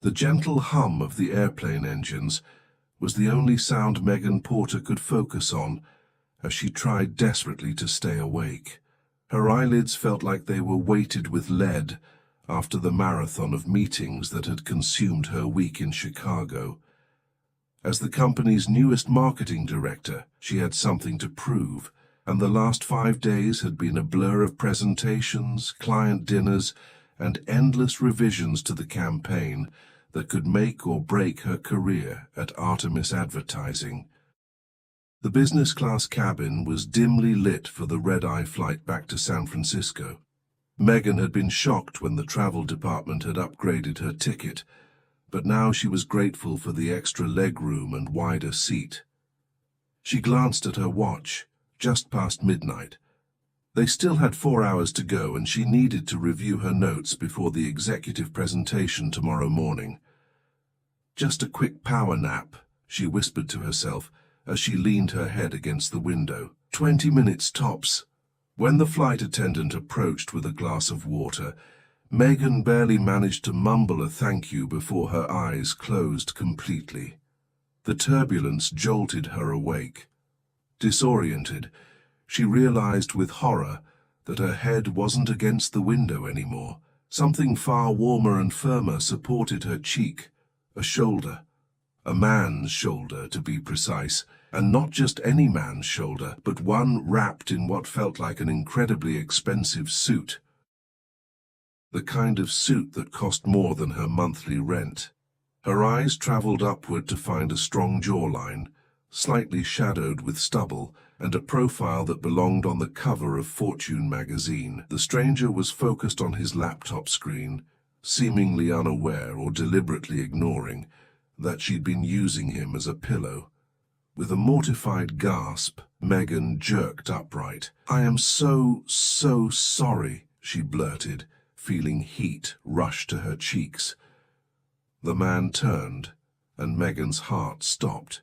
The gentle hum of the airplane engines was the only sound Megan Porter could focus on as she tried desperately to stay awake. Her eyelids felt like they were weighted with lead after the marathon of meetings that had consumed her week in Chicago. As the company's newest marketing director, she had something to prove, and the last 5 days had been a blur of presentations, client dinners, and endless revisions to the campaign that could make or break her career at Artemis Advertising. The business class cabin was dimly lit for the red-eye flight back to San Francisco. Megan had been shocked when the travel department had upgraded her ticket, but now she was grateful for the extra legroom and wider seat. She glanced at her watch, just past midnight. They still had 4 hours to go, and she needed to review her notes before the executive presentation tomorrow morning. Just a quick power nap, she whispered to herself as she leaned her head against the window. 20 minutes tops. When the flight attendant approached with a glass of water, Megan barely managed to mumble a thank you before her eyes closed completely. The turbulence jolted her awake. Disoriented, she realized with horror that her head wasn't against the window anymore. Something far warmer and firmer supported her cheek, a shoulder. A man's shoulder, to be precise, and not just any man's shoulder, but one wrapped in what felt like an incredibly expensive suit. The kind of suit that cost more than her monthly rent. Her eyes traveled upward to find a strong jawline, slightly shadowed with stubble, and a profile that belonged on the cover of Fortune magazine. The stranger was focused on his laptop screen, seemingly unaware or deliberately ignoring that she'd been using him as a pillow. With a mortified gasp, Megan jerked upright. "I am so sorry," she blurted, feeling heat rush to her cheeks. The man turned, and Megan's heart stopped.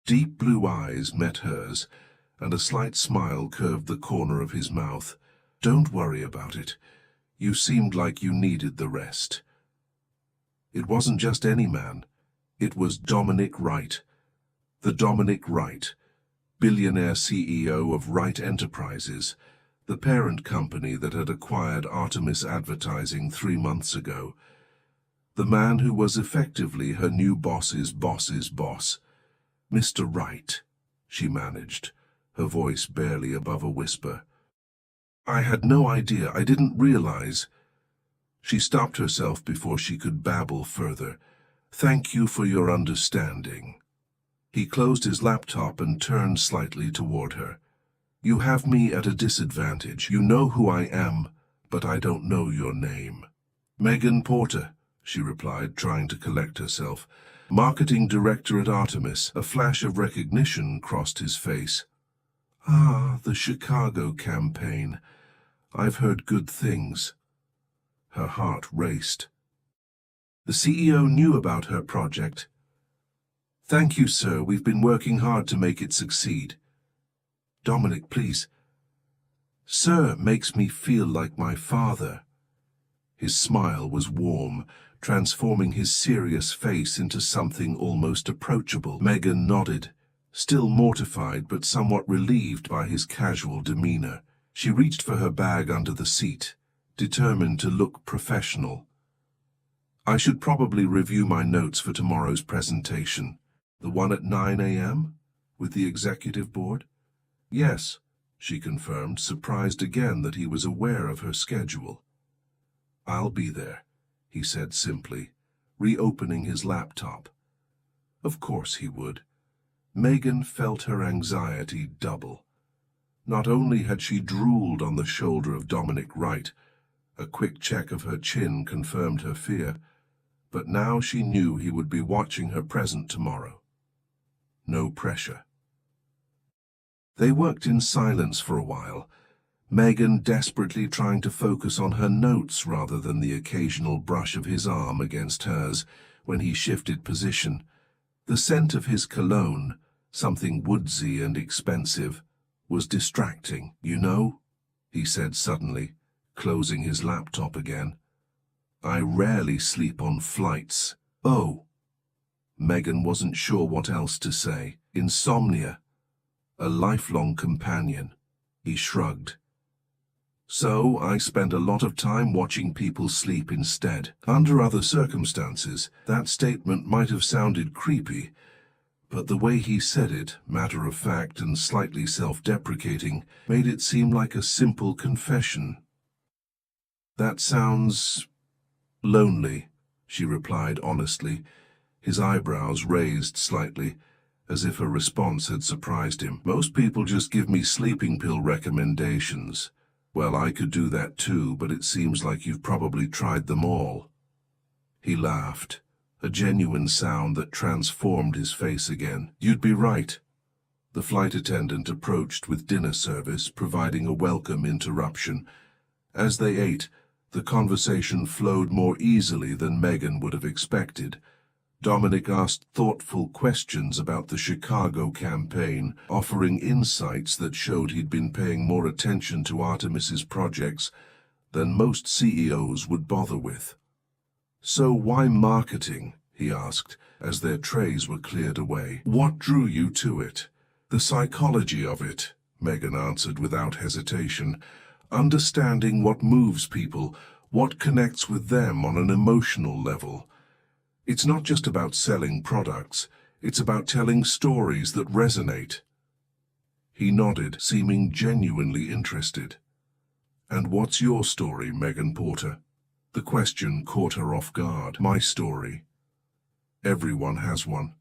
Deep blue eyes met hers, and a slight smile curved the corner of his mouth. "Don't worry about it. You seemed like you needed the rest." It wasn't just any man. It was Dominic Wright. The Dominic Wright, billionaire CEO of Wright Enterprises, the parent company that had acquired Artemis Advertising 3 months ago. The man who was effectively her new boss's boss. "Mr. Wright," she managed, her voice barely above a whisper. "I had no idea. I didn't realize." She stopped herself before she could babble further. "Thank you for your understanding." He closed his laptop and turned slightly toward her. "You have me at a disadvantage. You know who I am, but I don't know your name." "Megan Porter," she replied, trying to collect herself. "Marketing director at Artemis." A flash of recognition crossed his face. "Ah, the Chicago campaign. I've heard good things." Her heart raced. The CEO knew about her project. "Thank you, sir. We've been working hard to make it succeed." "Dominic, please." "Sir makes me feel like my father." His smile was warm, transforming his serious face into something almost approachable. Megan nodded, still mortified but somewhat relieved by his casual demeanor. She reached for her bag under the seat, determined to look professional. "I should probably review my notes for tomorrow's presentation." "The one at 9 a.m. with the executive board?" "Yes," she confirmed, surprised again that he was aware of her schedule. "I'll be there," he said simply, reopening his laptop. Of course he would. Megan felt her anxiety double. Not only had she drooled on the shoulder of Dominic Wright, a quick check of her chin confirmed her fear, but now she knew he would be watching her present tomorrow. No pressure. They worked in silence for a while, Megan desperately trying to focus on her notes rather than the occasional brush of his arm against hers when he shifted position. The scent of his cologne, something woodsy and expensive, was distracting. "You know," he said suddenly, closing his laptop again, "I rarely sleep on flights." Oh, Megan wasn't sure what else to say. Insomnia, a lifelong companion. He shrugged. So I spend a lot of time watching people sleep instead. Under other circumstances, that statement might have sounded creepy, but the way he said it, matter-of-fact and slightly self-deprecating, made it seem like a simple confession. That sounds lonely, she replied honestly, his eyebrows raised slightly, as if her response had surprised him. Most people just give me sleeping pill recommendations. Well, I could do that too, but it seems like you've probably tried them all. He laughed, a genuine sound that transformed his face again. You'd be right. The flight attendant approached with dinner service, providing a welcome interruption. As they ate, the conversation flowed more easily than Megan would have expected. Dominic asked thoughtful questions about the Chicago campaign, offering insights that showed he'd been paying more attention to Artemis's projects than most CEOs would bother with. So why marketing? He asked, as their trays were cleared away. What drew you to it? The psychology of it, Megan answered without hesitation. Understanding what moves people, what connects with them on an emotional level. It's not just about selling products, it's about telling stories that resonate. He nodded, seeming genuinely interested. And what's your story, Megan Porter? The question caught her off guard. My story. Everyone has one.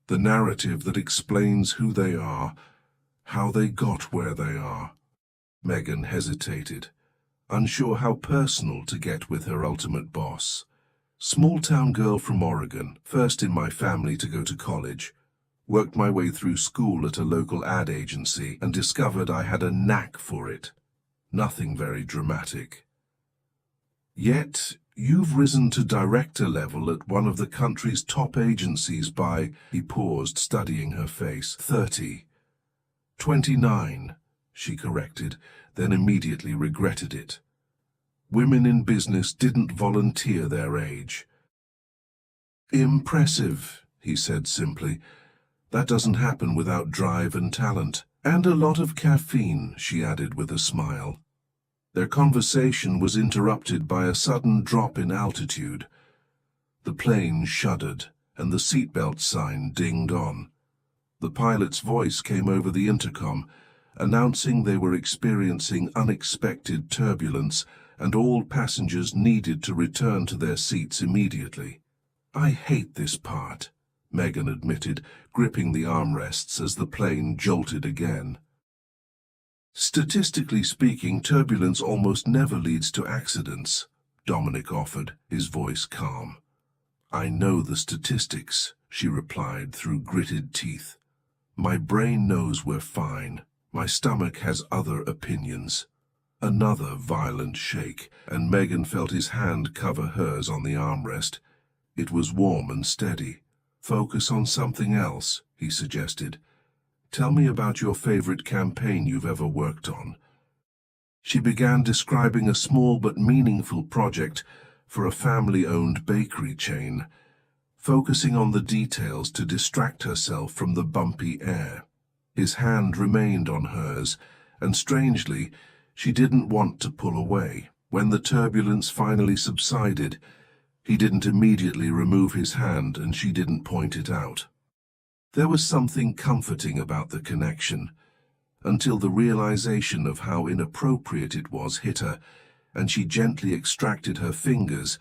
The narrative that explains who they are, how they got where they are. Megan hesitated, unsure how personal to get with her ultimate boss. Small-town girl from Oregon, first in my family to go to college. Worked my way through school at a local ad agency and discovered I had a knack for it. Nothing very dramatic. Yet, you've risen to director level at one of the country's top agencies by, he paused, studying her face, 30. 29, she corrected, then immediately regretted it. Women in business didn't volunteer their age. Impressive, he said simply. That doesn't happen without drive and talent. And a lot of caffeine, she added with a smile. Their conversation was interrupted by a sudden drop in altitude. The plane shuddered, and the seatbelt sign dinged on. The pilot's voice came over the intercom, announcing they were experiencing unexpected turbulence and all passengers needed to return to their seats immediately. I hate this part, Megan admitted, gripping the armrests as the plane jolted again. Statistically speaking, turbulence almost never leads to accidents, Dominic offered, his voice calm. I know the statistics, she replied through gritted teeth. My brain knows we're fine. My stomach has other opinions. Another violent shake, and Megan felt his hand cover hers on the armrest. It was warm and steady. Focus on something else, he suggested. Tell me about your favorite campaign you've ever worked on. She began describing a small but meaningful project for a family-owned bakery chain, focusing on the details to distract herself from the bumpy air. His hand remained on hers, and strangely, she didn't want to pull away. When the turbulence finally subsided, he didn't immediately remove his hand and she didn't point it out. There was something comforting about the connection, until the realization of how inappropriate it was hit her, and she gently extracted her fingers,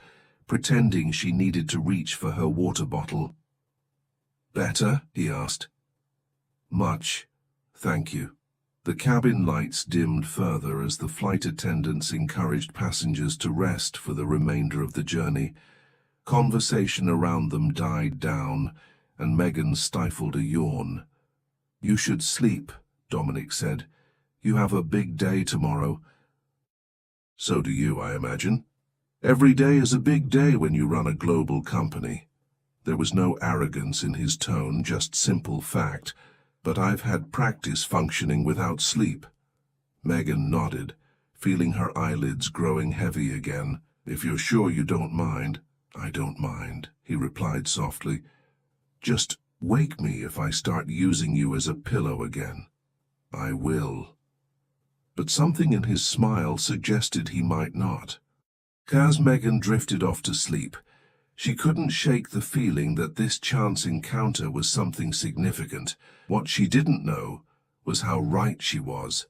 pretending she needed to reach for her water bottle. Better? He asked. Much, thank you. The cabin lights dimmed further as the flight attendants encouraged passengers to rest for the remainder of the journey. Conversation around them died down, and Megan stifled a yawn. You should sleep, Dominic said. You have a big day tomorrow. So do you, I imagine. Every day is a big day when you run a global company. There was no arrogance in his tone, just simple fact. But I've had practice functioning without sleep. Megan nodded, feeling her eyelids growing heavy again. If you're sure you don't mind. "I don't mind," he replied softly. "Just wake me if I start using you as a pillow again." "I will." But something in his smile suggested he might not. As Megan drifted off to sleep, she couldn't shake the feeling that this chance encounter was something significant. What she didn't know was how right she was,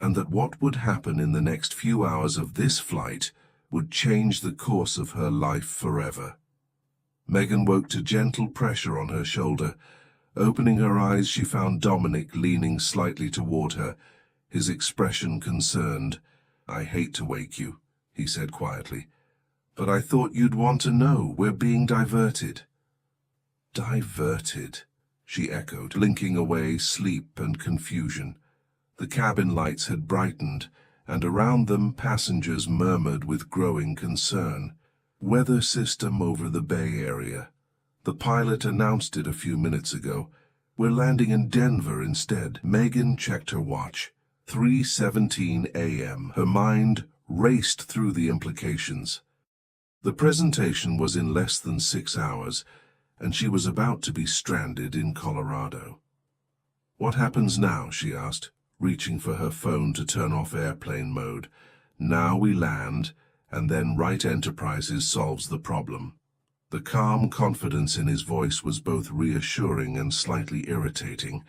and that what would happen in the next few hours of this flight would change the course of her life forever. Megan woke to gentle pressure on her shoulder. Opening her eyes, she found Dominic leaning slightly toward her, his expression concerned. "I hate to wake you," he said quietly, "but I thought you'd want to know. We're being diverted." "Diverted?" she echoed, blinking away sleep and confusion. The cabin lights had brightened, and around them passengers murmured with growing concern. "Weather system over the Bay Area. The pilot announced it a few minutes ago. We're landing in Denver instead." Megan checked her watch. 3:17 a.m. Her mind raced through the implications. The presentation was in less than 6 hours, and she was about to be stranded in Colorado. "What happens now?" she asked, reaching for her phone to turn off airplane mode. "Now we land, and then Wright Enterprises solves the problem." The calm confidence in his voice was both reassuring and slightly irritating.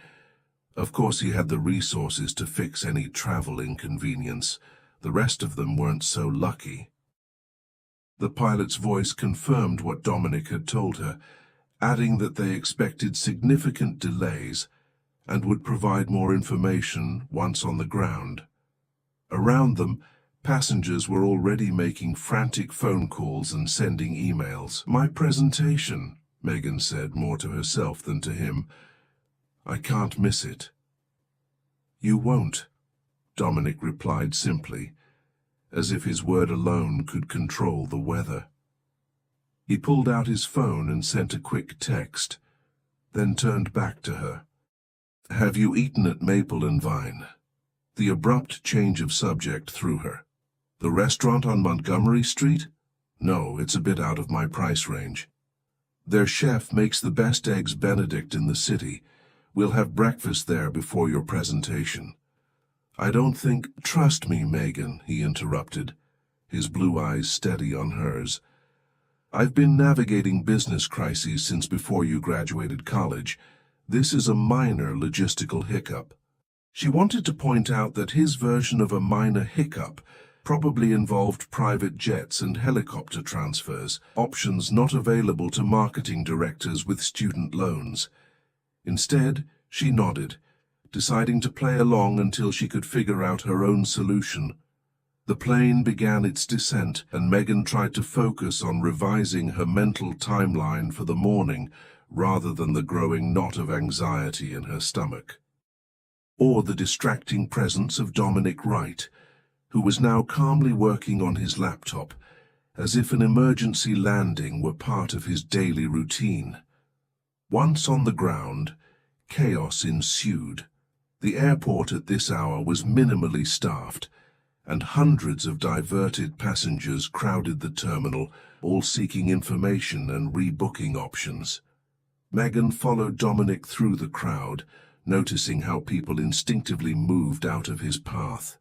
Of course he had the resources to fix any travel inconvenience. The rest of them weren't so lucky. The pilot's voice confirmed what Dominic had told her, adding that they expected significant delays and would provide more information once on the ground. Around them, passengers were already making frantic phone calls and sending emails. "My presentation," Megan said, more to herself than to him. "I can't miss it." "You won't," Dominic replied simply, as if his word alone could control the weather. He pulled out his phone and sent a quick text, then turned back to her. "Have you eaten at Maple and Vine?" The abrupt change of subject threw her. "The restaurant on Montgomery Street? No, it's a bit out of my price range. Their chef makes the best eggs Benedict in the city. We'll have breakfast there before your presentation." "I don't think—" "Trust me, Megan," he interrupted, his blue eyes steady on hers. "I've been navigating business crises since before you graduated college. This is a minor logistical hiccup." She wanted to point out that his version of a minor hiccup probably involved private jets and helicopter transfers, options not available to marketing directors with student loans. Instead, she nodded, deciding to play along until she could figure out her own solution. The plane began its descent, and Megan tried to focus on revising her mental timeline for the morning rather than the growing knot of anxiety in her stomach. Or the distracting presence of Dominic Wright, who was now calmly working on his laptop, as if an emergency landing were part of his daily routine. Once on the ground, chaos ensued. The airport at this hour was minimally staffed, and hundreds of diverted passengers crowded the terminal, all seeking information and rebooking options. Megan followed Dominic through the crowd, noticing how people instinctively moved out of his path.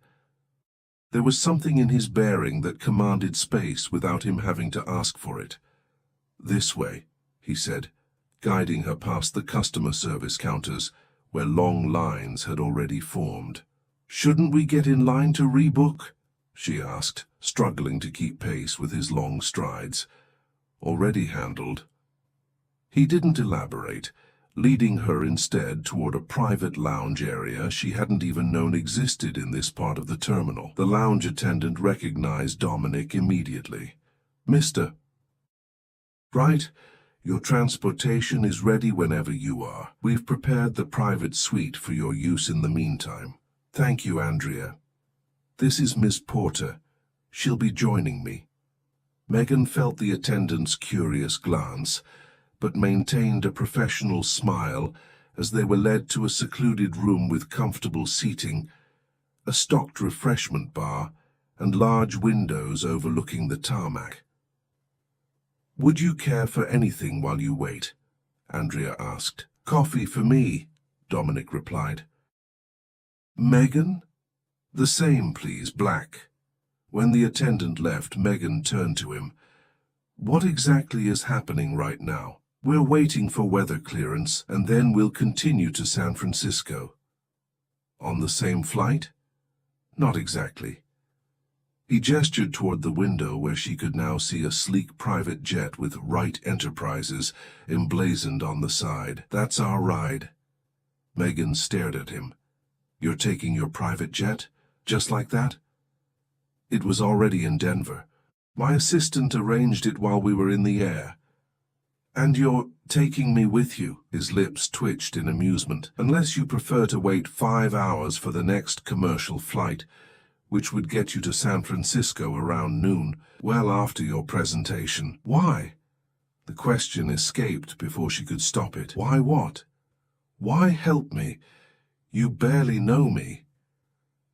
There was something in his bearing that commanded space without him having to ask for it. "This way," he said, guiding her past the customer service counters, where long lines had already formed. "Shouldn't we get in line to rebook?" she asked, struggling to keep pace with his long strides. "Already handled." He didn't elaborate, leading her instead toward a private lounge area she hadn't even known existed in this part of the terminal. The lounge attendant recognized Dominic immediately. "Mr. Wright, your transportation is ready whenever you are. We've prepared the private suite for your use in the meantime." "Thank you, Andrea. This is Miss Porter. She'll be joining me." Megan felt the attendant's curious glance, but maintained a professional smile as they were led to a secluded room with comfortable seating, a stocked refreshment bar, and large windows overlooking the tarmac. Would you care for anything while you wait? Andrea asked. Coffee for me, Dominic replied. Megan? The same, please, black. When the attendant left, Megan turned to him. What exactly is happening right now? We're waiting for weather clearance, and then we'll continue to San Francisco. On the same flight? Not exactly. He gestured toward the window where she could now see a sleek private jet with Wright Enterprises emblazoned on the side. That's our ride. Megan stared at him. You're taking your private jet? Just like that? It was already in Denver. My assistant arranged it while we were in the air. And you're taking me with you? His lips twitched in amusement. Unless you prefer to wait 5 hours for the next commercial flight, which would get you to San Francisco around noon, well after your presentation. Why? The question escaped before she could stop it. Why what? Why help me? You barely know me.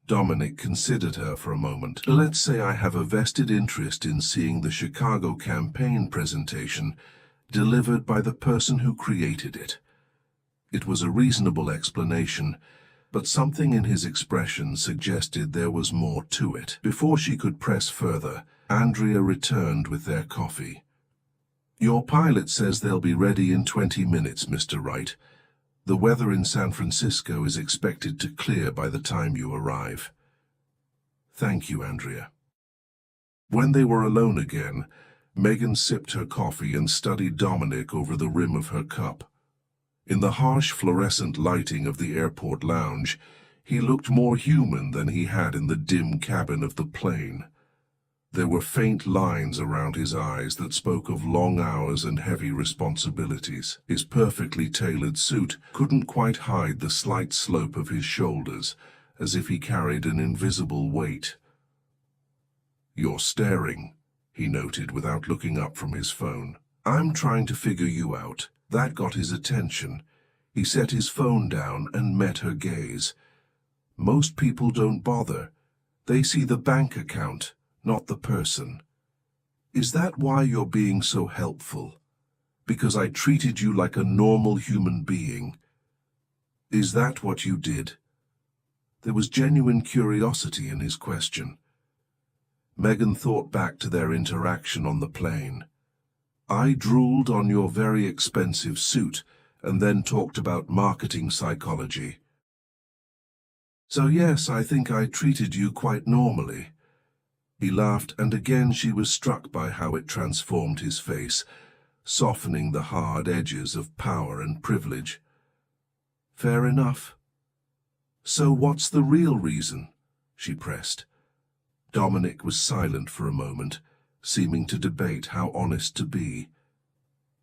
Dominic considered her for a moment. Let's say I have a vested interest in seeing the Chicago campaign presentation delivered by the person who created it. It was a reasonable explanation, but something in his expression suggested there was more to it. Before she could press further, Andrea returned with their coffee. Your pilot says they'll be ready in 20 minutes, Mr. Wright. The weather in San Francisco is expected to clear by the time you arrive. Thank you, Andrea. When they were alone again, Megan sipped her coffee and studied Dominic over the rim of her cup. In the harsh fluorescent lighting of the airport lounge, he looked more human than he had in the dim cabin of the plane. There were faint lines around his eyes that spoke of long hours and heavy responsibilities. His perfectly tailored suit couldn't quite hide the slight slope of his shoulders, as if he carried an invisible weight. You're staring, he noted without looking up from his phone. I'm trying to figure you out. That got his attention. He set his phone down and met her gaze. Most people don't bother. They see the bank account, not the person. Is that why you're being so helpful? Because I treated you like a normal human being? Is that what you did? There was genuine curiosity in his question. Megan thought back to their interaction on the plane. I drooled on your very expensive suit and then talked about marketing psychology. So yes, I think I treated you quite normally. He laughed, and again she was struck by how it transformed his face, softening the hard edges of power and privilege. Fair enough. So what's the real reason? She pressed. Dominic was silent for a moment, seeming to debate how honest to be.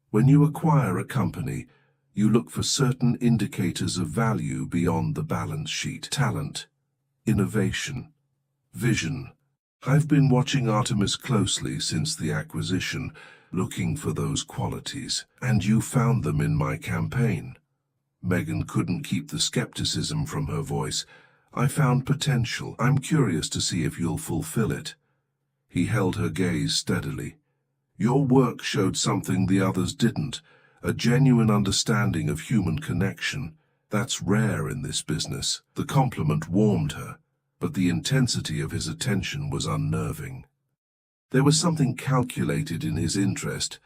When you acquire a company, you look for certain indicators of value beyond the balance sheet. Talent, innovation, vision. I've been watching Artemis closely since the acquisition, looking for those qualities, and you found them in my campaign. Megan couldn't keep the skepticism from her voice. I found potential. I'm curious to see if you'll fulfill it. He held her gaze steadily. Your work showed something the others didn't, a genuine understanding of human connection. That's rare in this business. The compliment warmed her, but the intensity of his attention was unnerving. There was something calculated in his interest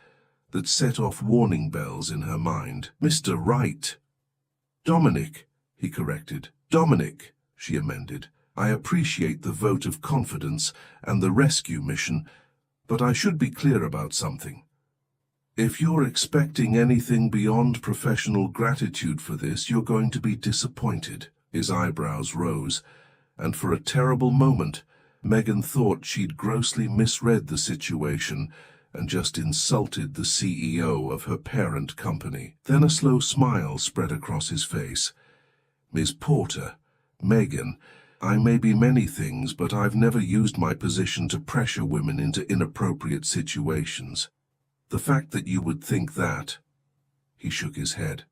that set off warning bells in her mind. Mr. Wright. Dominic, he corrected. Dominic, she amended. I appreciate the vote of confidence and the rescue mission, but I should be clear about something. If you're expecting anything beyond professional gratitude for this, you're going to be disappointed. His eyebrows rose, and for a terrible moment, Megan thought she'd grossly misread the situation and just insulted the CEO of her parent company. Then a slow smile spread across his face. Miss Porter, Megan, I may be many things, but I've never used my position to pressure women into inappropriate situations. The fact that you would think that, he shook his head,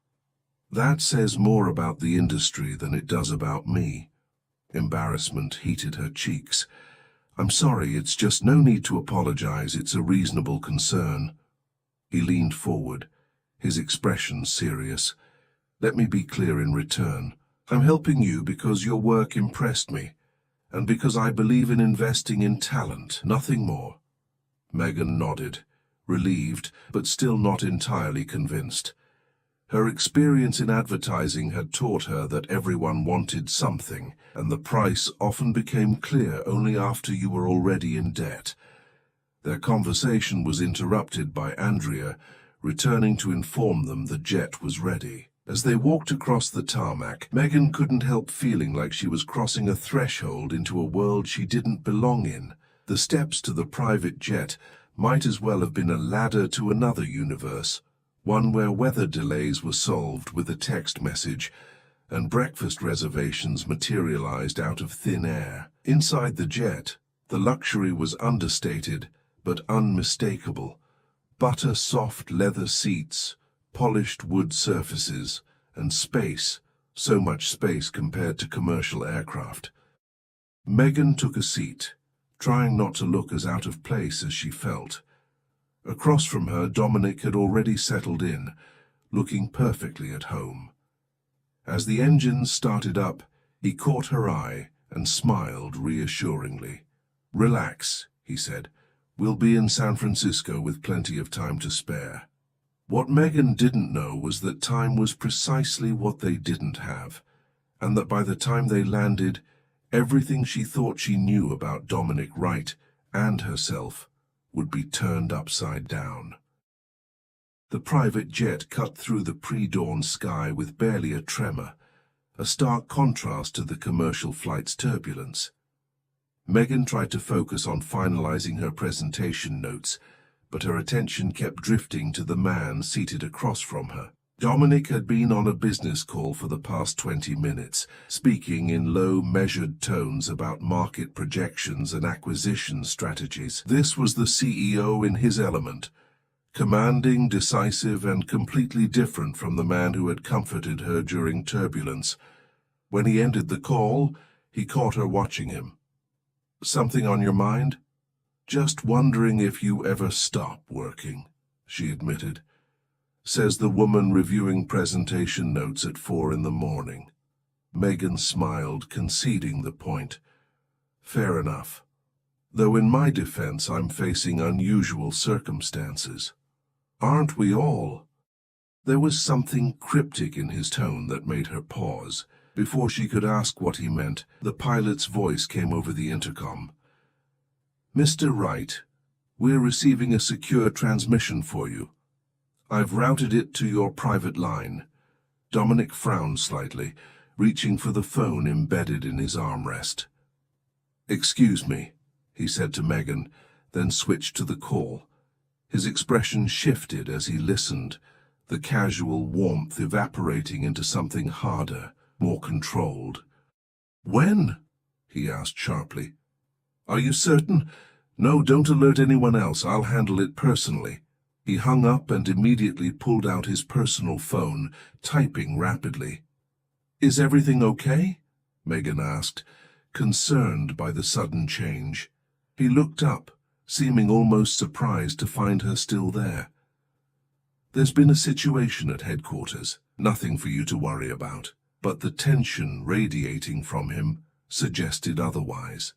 that says more about the industry than it does about me. Embarrassment heated her cheeks. I'm sorry, it's just no need to apologize. It's a reasonable concern. He leaned forward, his expression serious. "Let me be clear in return. I'm helping you because your work impressed me, and because I believe in investing in talent, nothing more." Megan nodded, relieved, but still not entirely convinced. Her experience in advertising had taught her that everyone wanted something, and the price often became clear only after you were already in debt. Their conversation was interrupted by Andrea, returning to inform them the jet was ready. As they walked across the tarmac, Megan couldn't help feeling like she was crossing a threshold into a world she didn't belong in. The steps to the private jet might as well have been a ladder to another universe, one where weather delays were solved with a text message and breakfast reservations materialized out of thin air. Inside the jet, the luxury was understated but unmistakable. Butter-soft leather seats, polished wood surfaces, and space, so much space compared to commercial aircraft. Megan took a seat, trying not to look as out of place as she felt. Across from her, Dominic had already settled in, looking perfectly at home. As the engines started up, he caught her eye and smiled reassuringly. "Relax," he said. "We'll be in San Francisco with plenty of time to spare." What Megan didn't know was that time was precisely what they didn't have, and that by the time they landed, everything she thought she knew about Dominic Wright and herself would be turned upside down. The private jet cut through the pre-dawn sky with barely a tremor, a stark contrast to the commercial flight's turbulence. Megan tried to focus on finalizing her presentation notes, but her attention kept drifting to the man seated across from her. Dominic had been on a business call for the past 20 minutes, speaking in low, measured tones about market projections and acquisition strategies. This was the CEO in his element, commanding, decisive, and completely different from the man who had comforted her during turbulence. When he ended the call, he caught her watching him. "Something on your mind?" "Just wondering if you ever stop working," she admitted. Says the woman reviewing presentation notes at 4 in the morning. Megan smiled, conceding the point. "Fair enough. Though in my defense, I'm facing unusual circumstances." "Aren't we all?" There was something cryptic in his tone that made her pause. Before she could ask what he meant, the pilot's voice came over the intercom. "Mr. Wright, we're receiving a secure transmission for you. I've routed it to your private line." Dominic frowned slightly, reaching for the phone embedded in his armrest. "Excuse me," he said to Megan, then switched to the call. His expression shifted as he listened, the casual warmth evaporating into something harder, more controlled. "When?" he asked sharply. "Are you certain?" "No, don't alert anyone else. I'll handle it personally." He hung up and immediately pulled out his personal phone, typing rapidly. "Is everything okay?" Megan asked, concerned by the sudden change. He looked up, seeming almost surprised to find her still there. "There's been a situation at headquarters, nothing for you to worry about." But the tension radiating from him suggested otherwise.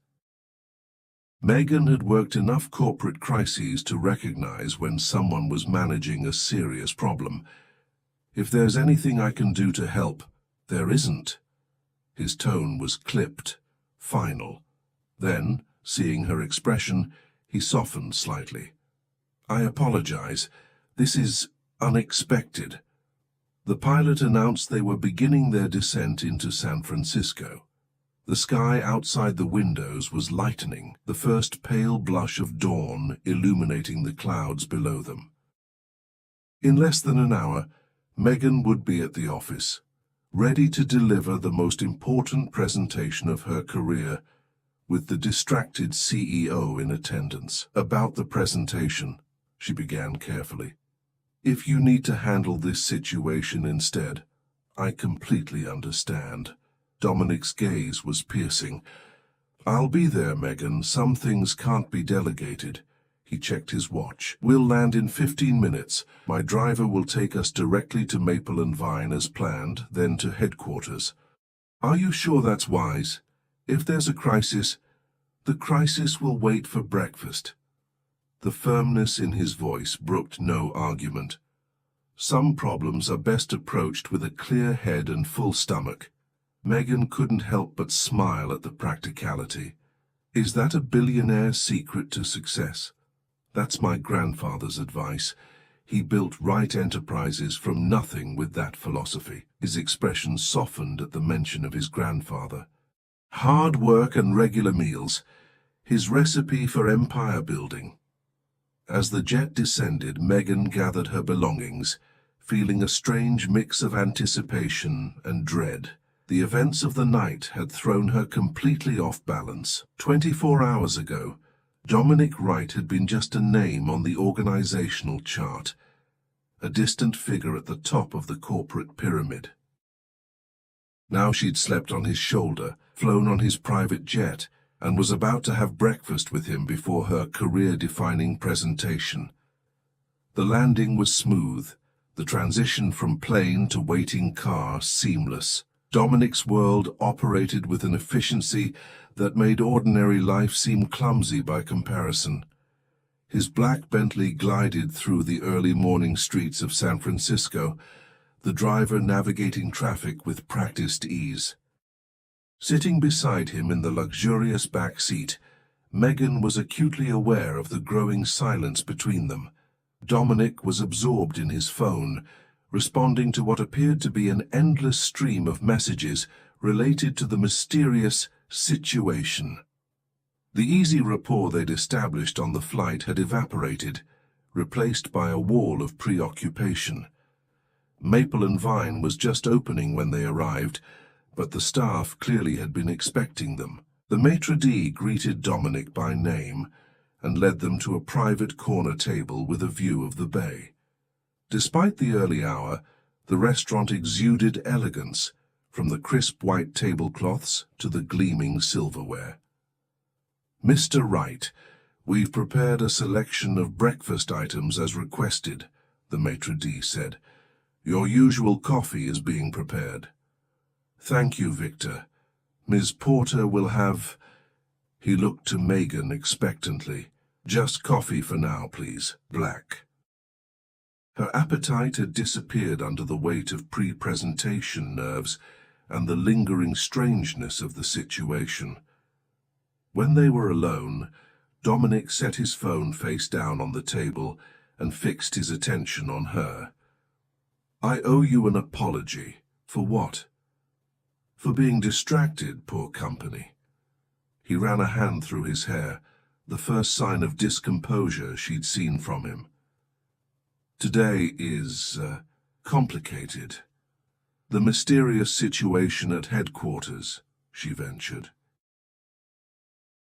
Megan had worked enough corporate crises to recognize when someone was managing a serious problem. "If there's anything I can do to help, there isn't." His tone was clipped, final. Then, seeing her expression, he softened slightly. "I apologize. This is unexpected." The pilot announced they were beginning their descent into San Francisco. The sky outside the windows was lightening, the first pale blush of dawn illuminating the clouds below them. In less than an hour, Megan would be at the office, ready to deliver the most important presentation of her career, with the distracted CEO in attendance. "About the presentation," she began carefully. "If you need to handle this situation instead, I completely understand." Dominic's gaze was piercing. "I'll be there, Megan. Some things can't be delegated." He checked his watch. "We'll land in 15 minutes. My driver will take us directly to Maple and Vine as planned, then to headquarters." "Are you sure that's wise? If there's a crisis, the crisis will wait for breakfast." The firmness in his voice brooked no argument. Some problems are best approached with a clear head and full stomach. Megan couldn't help but smile at the practicality. "Is that a billionaire's secret to success?" "That's my grandfather's advice. He built Wright Enterprises from nothing with that philosophy." His expression softened at the mention of his grandfather. "Hard work and regular meals. His recipe for empire building." As the jet descended, Megan gathered her belongings, feeling a strange mix of anticipation and dread. The events of the night had thrown her completely off balance. 24 hours ago, Dominic Wright had been just a name on the organizational chart, a distant figure at the top of the corporate pyramid. Now she'd slept on his shoulder, flown on his private jet, and was about to have breakfast with him before her career-defining presentation. The landing was smooth, the transition from plane to waiting car seamless. Dominic's world operated with an efficiency that made ordinary life seem clumsy by comparison. His black Bentley glided through the early morning streets of San Francisco, the driver navigating traffic with practiced ease. Sitting beside him in the luxurious back seat, Megan was acutely aware of the growing silence between them. Dominic was absorbed in his phone, responding to what appeared to be an endless stream of messages related to the mysterious situation. The easy rapport they'd established on the flight had evaporated, replaced by a wall of preoccupation. Maple and Vine was just opening when they arrived, but the staff clearly had been expecting them. The maitre d' greeted Dominic by name and led them to a private corner table with a view of the bay. Despite the early hour, the restaurant exuded elegance, from the crisp white tablecloths to the gleaming silverware. "Mr. Wright, we've prepared a selection of breakfast items as requested," the maitre d' said. "Your usual coffee is being prepared." "Thank you, Victor. Ms. Porter will have—" He looked to Megan expectantly. "Just coffee for now, please. Black." Her appetite had disappeared under the weight of pre-presentation nerves and the lingering strangeness of the situation. When they were alone, Dominic set his phone face down on the table and fixed his attention on her. "I owe you an apology." "For what?" "For being distracted, poor company." He ran a hand through his hair, the first sign of discomposure she'd seen from him. "Today is complicated. The mysterious situation at headquarters," she ventured.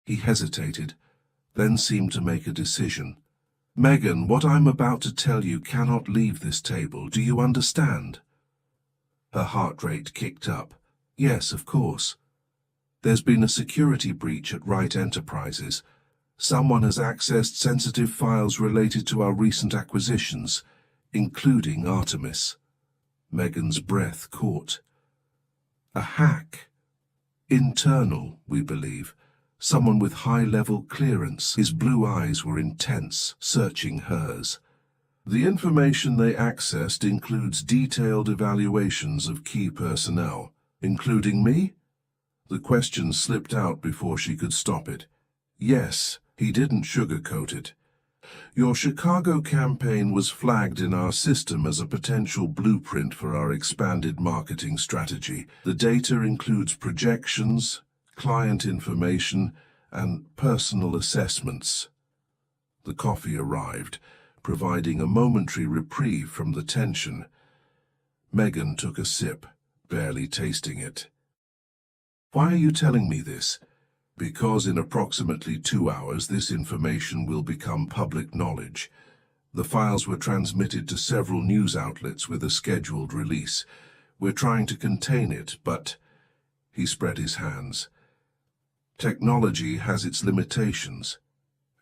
He hesitated, then seemed to make a decision. "Megan, what I'm about to tell you cannot leave this table. Do you understand?" Her heart rate kicked up. "Yes, of course. There's been a security breach at Wright Enterprises. Someone has accessed sensitive files related to our recent acquisitions, including Artemis." Megan's breath caught. "A hack? Internal, we believe. Someone with high-level clearance." His blue eyes were intense, searching hers. "The information they accessed includes detailed evaluations of key personnel, including me?" The question slipped out before she could stop it. "Yes," he didn't sugarcoat it. "Your Chicago campaign was flagged in our system as a potential blueprint for our expanded marketing strategy. The data includes projections, client information, and personal assessments." The coffee arrived, providing a momentary reprieve from the tension. Megan took a sip, barely tasting it. "Why are you telling me this?" "Because in approximately 2 hours this information will become public knowledge. The files were transmitted to several news outlets with a scheduled release. We're trying to contain it, but—" He spread his hands. "Technology has its limitations.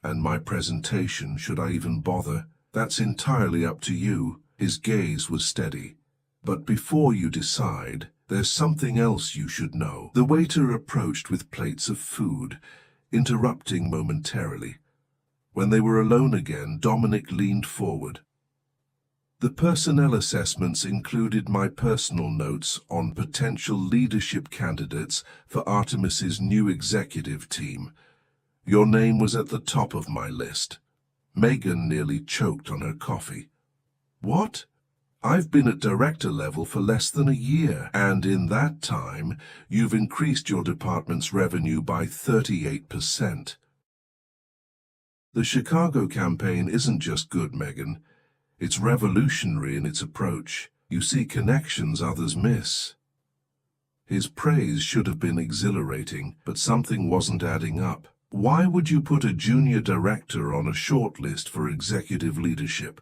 And my presentation, should I even bother? That's entirely up to you. His gaze was steady. But before you decide, there's something else you should know. The waiter approached with plates of food, interrupting momentarily. When they were alone again, Dominic leaned forward. The personnel assessments included my personal notes on potential leadership candidates for Artemis's new executive team. Your name was at the top of my list. Megan nearly choked on her coffee. What? I've been at director level for less than a year, and in that time, you've increased your department's revenue by 38%. The Chicago campaign isn't just good, Megan. It's revolutionary in its approach. You see connections others miss. His praise should have been exhilarating, but something wasn't adding up. Why would you put a junior director on a short list for executive leadership?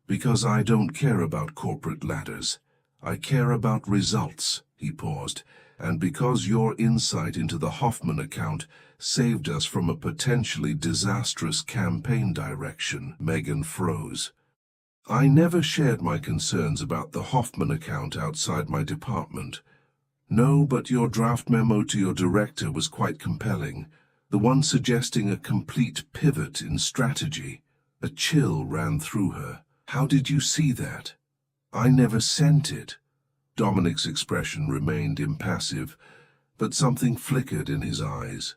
Because I don't care about corporate ladders. I care about results, he paused, and because your insight into the Hoffman account saved us from a potentially disastrous campaign direction. Megan froze. I never shared my concerns about the Hoffman account outside my department. No, but your draft memo to your director was quite compelling. The one suggesting a complete pivot in strategy. A chill ran through her. How did you see that? I never sent it. Dominic's expression remained impassive, but something flickered in his eyes.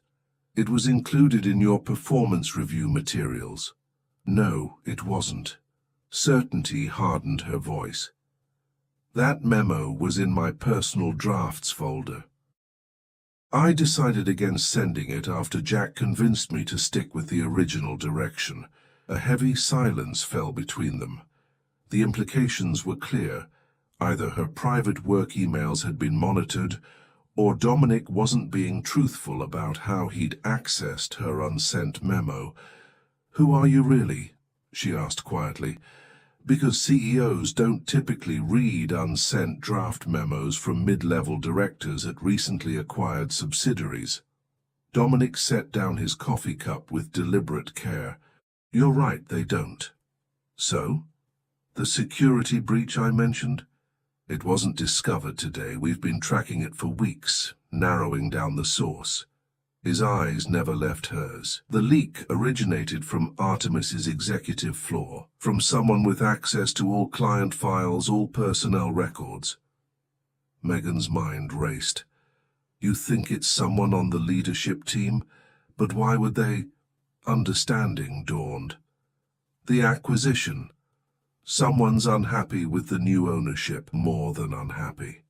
It was included in your performance review materials. No, it wasn't. Certainty hardened her voice. That memo was in my personal drafts folder. I decided against sending it after Jack convinced me to stick with the original direction. A heavy silence fell between them. The implications were clear. Either her private work emails had been monitored, or Dominic wasn't being truthful about how he'd accessed her unsent memo. "Who are you really?" she asked quietly. "Because CEOs don't typically read unsent draft memos from mid-level directors at recently acquired subsidiaries." Dominic set down his coffee cup with deliberate care. "You're right, they don't." "So? The security breach I mentioned? It wasn't discovered today. We've been tracking it for weeks, narrowing down the source." His eyes never left hers. "The leak originated from Artemis's executive floor, from someone with access to all client files, all personnel records." Megan's mind raced. "You think it's someone on the leadership team? But why would they—" Understanding dawned. "The acquisition. Someone's unhappy with the new ownership, more than unhappy.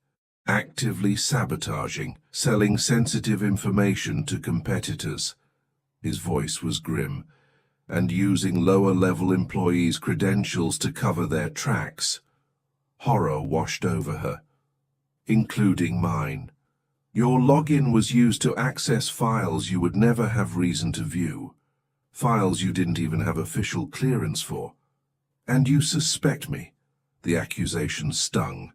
Actively sabotaging, selling sensitive information to competitors." His voice was grim. "And using lower-level employees' credentials to cover their tracks." Horror washed over her. "Including mine. Your login was used to access files you would never have reason to view. Files you didn't even have official clearance for. And you suspect me." The accusation stung.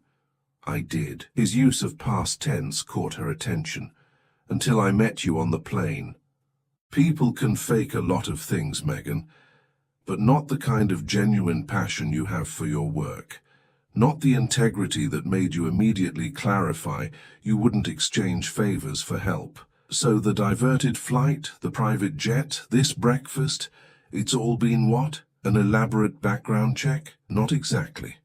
"I did." His use of past tense caught her attention. "Until I met you on the plane." People can fake a lot of things, Megan, but not the kind of genuine passion you have for your work. Not the integrity that made you immediately clarify you wouldn't exchange favors for help. So the diverted flight, the private jet, this breakfast, it's all been what? An elaborate background check? Not exactly.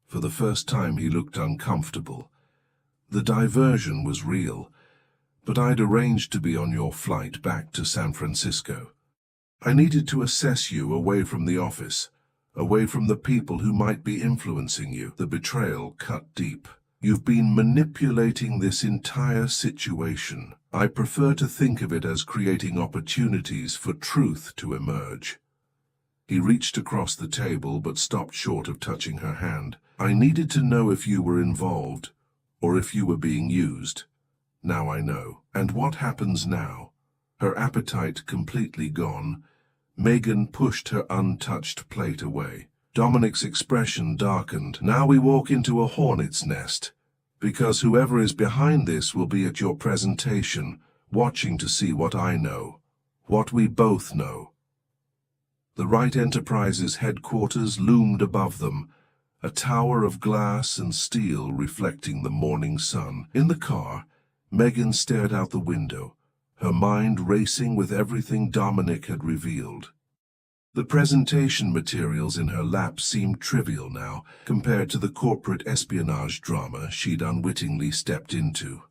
For the first time he looked uncomfortable. The diversion was real, but I'd arranged to be on your flight back to San Francisco. I needed to assess you away from the office, away from the people who might be influencing you. The betrayal cut deep. You've been manipulating this entire situation. I prefer to think of it as creating opportunities for truth to emerge. He reached across the table but stopped short of touching her hand. I needed to know if you were involved, or if you were being used. Now I know. And what happens now? Her appetite completely gone, Megan pushed her untouched plate away. Dominic's expression darkened. Now we walk into a hornet's nest, because whoever is behind this will be at your presentation, watching to see what I know, what we both know. The Wright Enterprises headquarters loomed above them, a tower of glass and steel reflecting the morning sun. In the car, Megan stared out the window, her mind racing with everything Dominic had revealed. The presentation materials in her lap seemed trivial now, compared to the corporate espionage drama she'd unwittingly stepped into.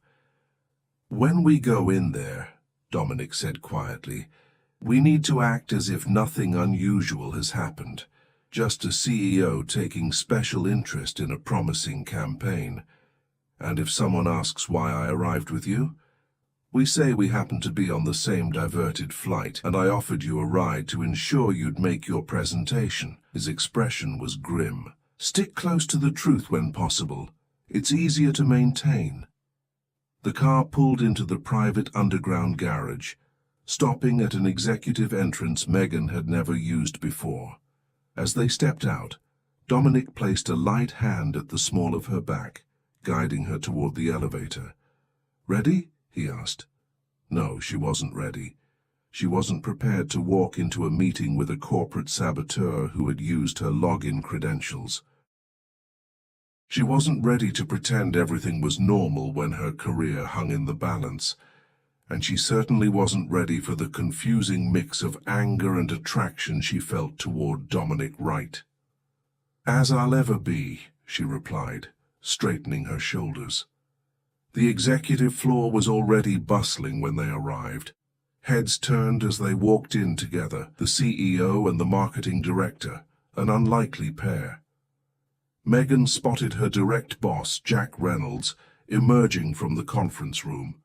"When we go in there," Dominic said quietly, "we need to act as if nothing unusual has happened, just a CEO taking special interest in a promising campaign. And if someone asks why I arrived with you, we say we happened to be on the same diverted flight, and I offered you a ride to ensure you'd make your presentation." His expression was grim. "Stick close to the truth when possible. It's easier to maintain." The car pulled into the private underground garage, stopping at an executive entrance Megan had never used before. As they stepped out, Dominic placed a light hand at the small of her back, guiding her toward the elevator. "Ready?" he asked. No, she wasn't ready. She wasn't prepared to walk into a meeting with a corporate saboteur who had used her login credentials. She wasn't ready to pretend everything was normal when her career hung in the balance. And she certainly wasn't ready for the confusing mix of anger and attraction she felt toward Dominic Wright. "As I'll ever be," she replied, straightening her shoulders. The executive floor was already bustling when they arrived. Heads turned as they walked in together, the CEO and the marketing director, an unlikely pair. Megan spotted her direct boss, Jack Reynolds, emerging from the conference room.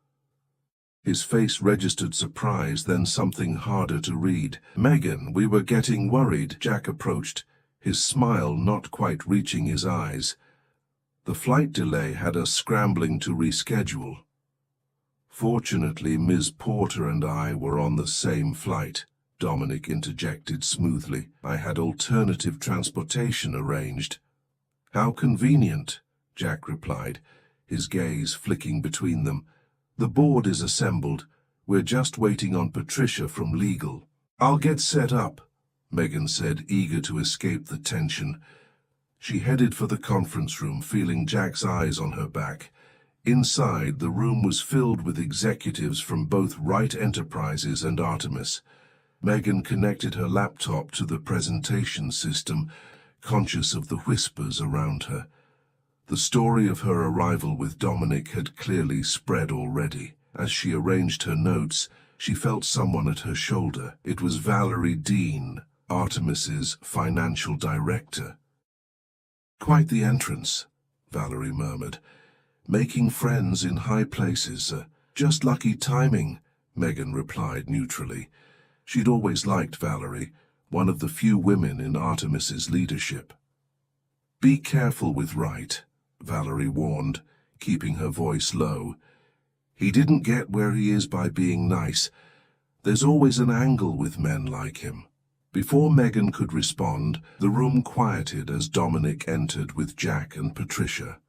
His face registered surprise, then something harder to read. "Megan, we were getting worried." Jack approached, his smile not quite reaching his eyes. "The flight delay had us scrambling to reschedule." "Fortunately, Ms. Porter and I were on the same flight," Dominic interjected smoothly. "I had alternative transportation arranged." "How convenient," Jack replied, his gaze flicking between them. "The board is assembled. We're just waiting on Patricia from legal." "I'll get set up," Megan said, eager to escape the tension. She headed for the conference room, feeling Jack's eyes on her back. Inside, the room was filled with executives from both Wright Enterprises and Artemis. Megan connected her laptop to the presentation system, conscious of the whispers around her. The story of her arrival with Dominic had clearly spread already. As she arranged her notes, she felt someone at her shoulder. It was Valerie Dean, Artemis's financial director. "Quite the entrance," Valerie murmured. "Making friends in high places. Just lucky timing," Megan replied neutrally. She'd always liked Valerie, one of the few women in Artemis's leadership. "Be careful with Wright," Valerie warned, keeping her voice low. "He didn't get where he is by being nice. There's always an angle with men like him." Before Megan could respond, the room quieted as Dominic entered with Jack and Patricia.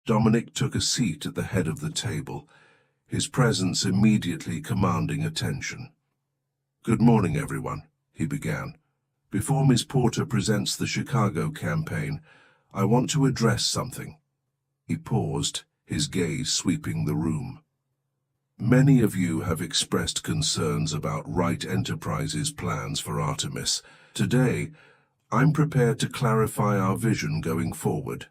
Dominic took a seat at the head of the table, his presence immediately commanding attention. "Good morning, everyone," he began. "Before Ms. Porter presents the Chicago campaign, I want to address something." He paused, his gaze sweeping the room. "Many of you have expressed concerns about Wright Enterprises' plans for Artemis. Today, I'm prepared to clarify our vision going forward."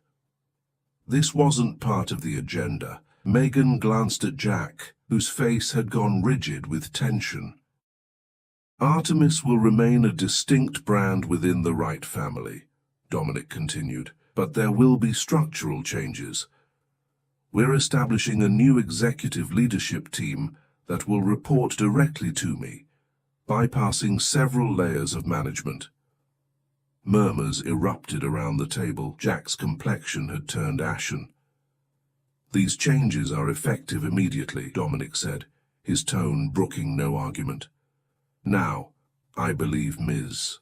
This wasn't part of the agenda. Megan glanced at Jack, whose face had gone rigid with tension. "Artemis will remain a distinct brand within the Wright family," Dominic continued, "but there will be structural changes. We're establishing a new executive leadership team that will report directly to me, bypassing several layers of management." Murmurs erupted around the table. Jack's complexion had turned ashen. "These changes are effective immediately," Dominic said, his tone brooking no argument. "Now, I believe Ms.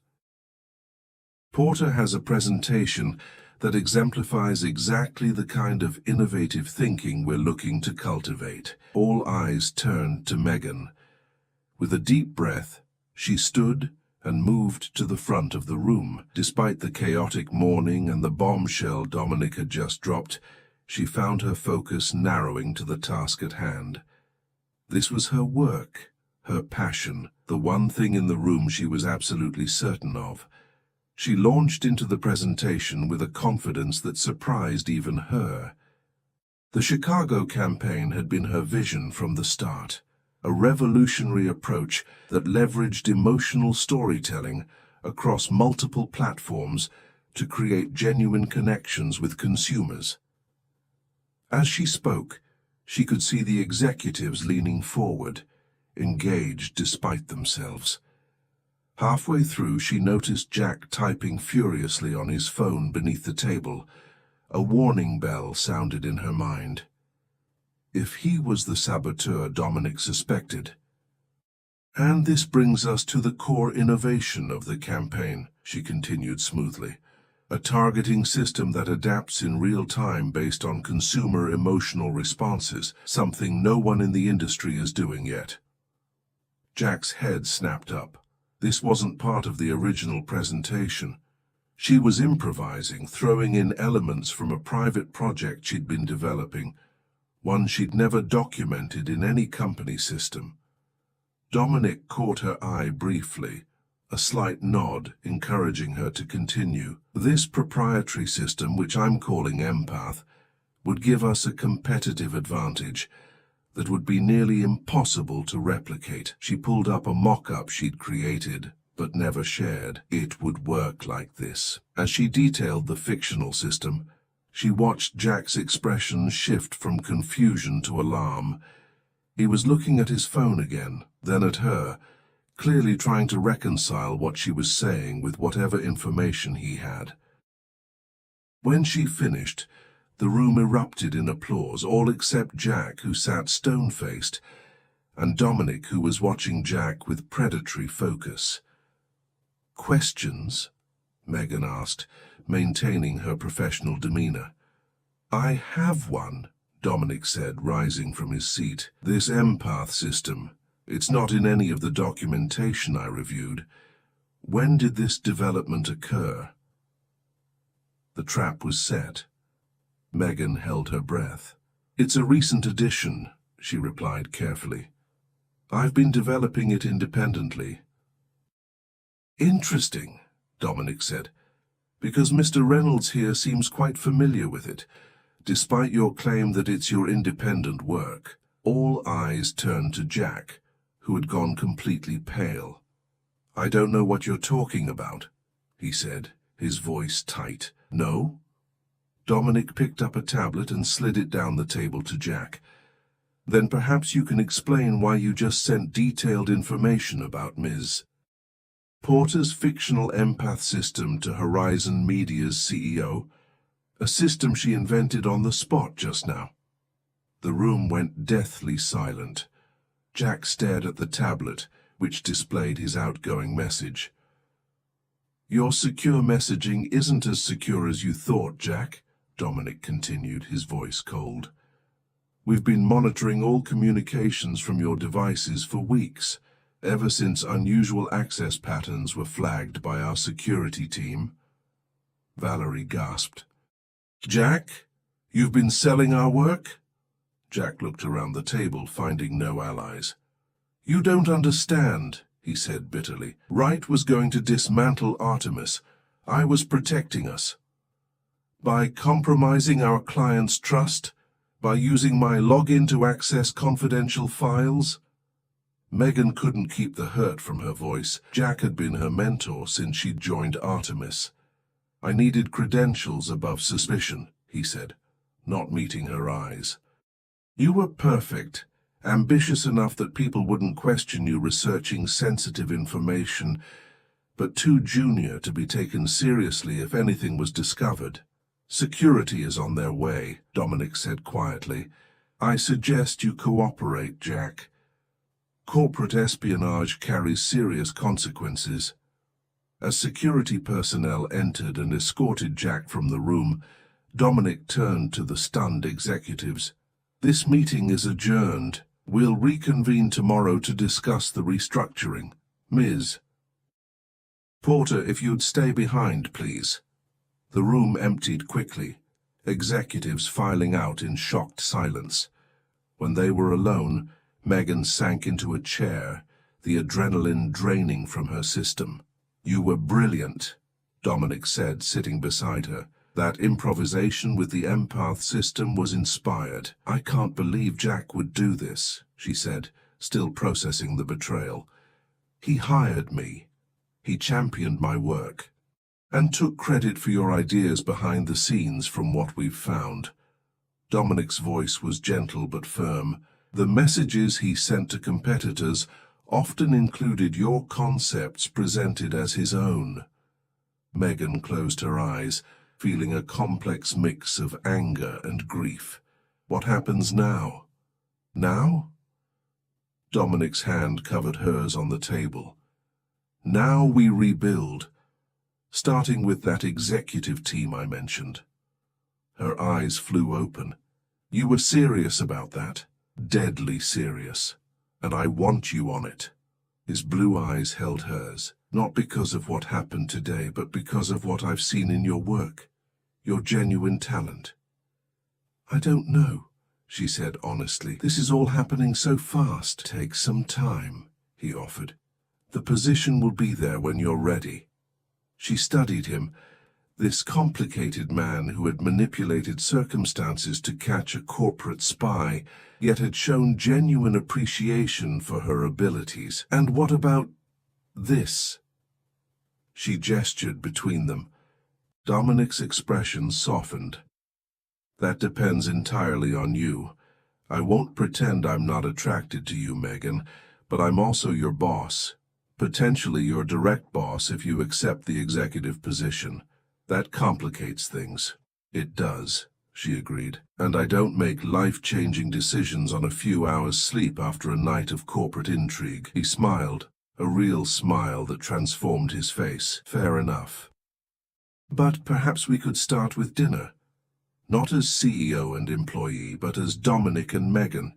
Porter has a presentation that exemplifies exactly the kind of innovative thinking we're looking to cultivate." All eyes turned to Megan. With a deep breath, she stood, and moved to the front of the room. Despite the chaotic morning and the bombshell Dominic had just dropped, she found her focus narrowing to the task at hand. This was her work, her passion, the one thing in the room she was absolutely certain of. She launched into the presentation with a confidence that surprised even her. The Chicago campaign had been her vision from the start, a revolutionary approach that leveraged emotional storytelling across multiple platforms to create genuine connections with consumers. As she spoke, she could see the executives leaning forward, engaged despite themselves. Halfway through, she noticed Jack typing furiously on his phone beneath the table. A warning bell sounded in her mind. If he was the saboteur Dominic suspected. And this brings us to the core innovation of the campaign, she continued smoothly. A targeting system that adapts in real time based on consumer emotional responses, something no one in the industry is doing yet. Jack's head snapped up. This wasn't part of the original presentation. She was improvising, throwing in elements from a private project she'd been developing, one she'd never documented in any company system. Dominic caught her eye briefly, a slight nod encouraging her to continue. This proprietary system, which I'm calling Empath, would give us a competitive advantage that would be nearly impossible to replicate. She pulled up a mock-up she'd created, but never shared. It would work like this. As she detailed the fictional system, she watched Jack's expression shift from confusion to alarm. He was looking at his phone again, then at her, clearly trying to reconcile what she was saying with whatever information he had. When she finished, the room erupted in applause, all except Jack, who sat stone-faced, and Dominic, who was watching Jack with predatory focus. "Questions?" Megan asked, maintaining her professional demeanor. "I have one," Dominic said, rising from his seat. "This Empath system, it's not in any of the documentation I reviewed. When did this development occur?" The trap was set. Megan held her breath. "It's a recent addition," she replied carefully. "I've been developing it independently." "Interesting," Dominic said, "because Mr. Reynolds here seems quite familiar with it, despite your claim that it's your independent work." All eyes turned to Jack, who had gone completely pale. "I don't know what you're talking about," he said, his voice tight. "No?" Dominic picked up a tablet and slid it down the table to Jack. "Then perhaps you can explain why you just sent detailed information about Ms. Porter's fictional empath system to Horizon Media's CEO, a system she invented on the spot just now." The room went deathly silent. Jack stared at the tablet, which displayed his outgoing message. "Your secure messaging isn't as secure as you thought, Jack," Dominic continued, his voice cold. "We've been monitoring all communications from your devices for weeks, ever since unusual access patterns were flagged by our security team." Valerie gasped. "Jack, you've been selling our work?" Jack looked around the table, finding no allies. "You don't understand," he said bitterly. "Wright was going to dismantle Artemis. I was protecting us. By compromising our client's trust? By using my login to access confidential files?" Megan couldn't keep the hurt from her voice. Jack had been her mentor since she'd joined Artemis. "I needed credentials above suspicion," he said, not meeting her eyes. "You were perfect, ambitious enough that people wouldn't question you researching sensitive information, but too junior to be taken seriously if anything was discovered. Security is on their way," Dominic said quietly. "I suggest you cooperate, Jack. Corporate espionage carries serious consequences." As security personnel entered and escorted Jack from the room, Dominic turned to the stunned executives. "This meeting is adjourned. We'll reconvene tomorrow to discuss the restructuring. Ms. Porter, if you'd stay behind, please. The room emptied quickly, executives filing out in shocked silence. When they were alone, Megan sank into a chair, the adrenaline draining from her system. "You were brilliant," Dominic said, sitting beside her. "That improvisation with the empath system was inspired." "I can't believe Jack would do this," she said, still processing the betrayal. "He hired me. He championed my work. And took credit for your ideas behind the scenes from what we've found." Dominic's voice was gentle but firm. "The messages he sent to competitors often included your concepts presented as his own." Megan closed her eyes, feeling a complex mix of anger and grief. "What happens now?" "Now?" Dominic's hand covered hers on the table. "Now we rebuild, starting with that executive team I mentioned." Her eyes flew open. "You were serious about that?" "Deadly serious. And I want you on it." His blue eyes held hers, not because of what happened today, but because of what I've seen in your work, your genuine talent. "I don't know," she said honestly. "This is all happening so fast." "Take some time," he offered. "The position will be there when you're ready." She studied him, this complicated man who had manipulated circumstances to catch a corporate spy, yet had shown genuine appreciation for her abilities. "And what about this?" She gestured between them. Dominic's expression softened. "That depends entirely on you. I won't pretend I'm not attracted to you, Megan, but I'm also your boss. Potentially your direct boss if you accept the executive position. That complicates things." "It does," she agreed. "And I don't make life-changing decisions on a few hours' sleep after a night of corporate intrigue." He smiled, a real smile that transformed his face. "Fair enough. But perhaps we could start with dinner. Not as CEO and employee, but as Dominic and Megan.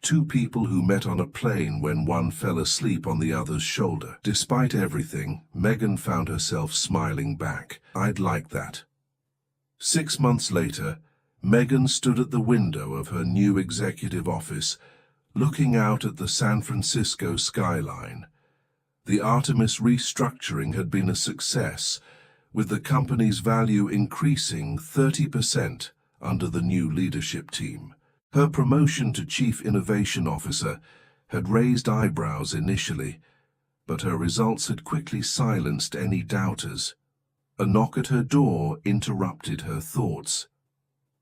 Two people who met on a plane when one fell asleep on the other's shoulder." Despite everything, Megan found herself smiling back. "I'd like that." 6 months later, Megan stood at the window of her new executive office, looking out at the San Francisco skyline. The Artemis restructuring had been a success, with the company's value increasing 30% under the new leadership team. Her promotion to Chief Innovation Officer had raised eyebrows initially, but her results had quickly silenced any doubters. A knock at her door interrupted her thoughts.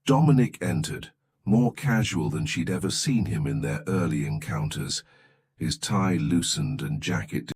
Dominic entered, more casual than she'd ever seen him in their early encounters, his tie loosened and jacket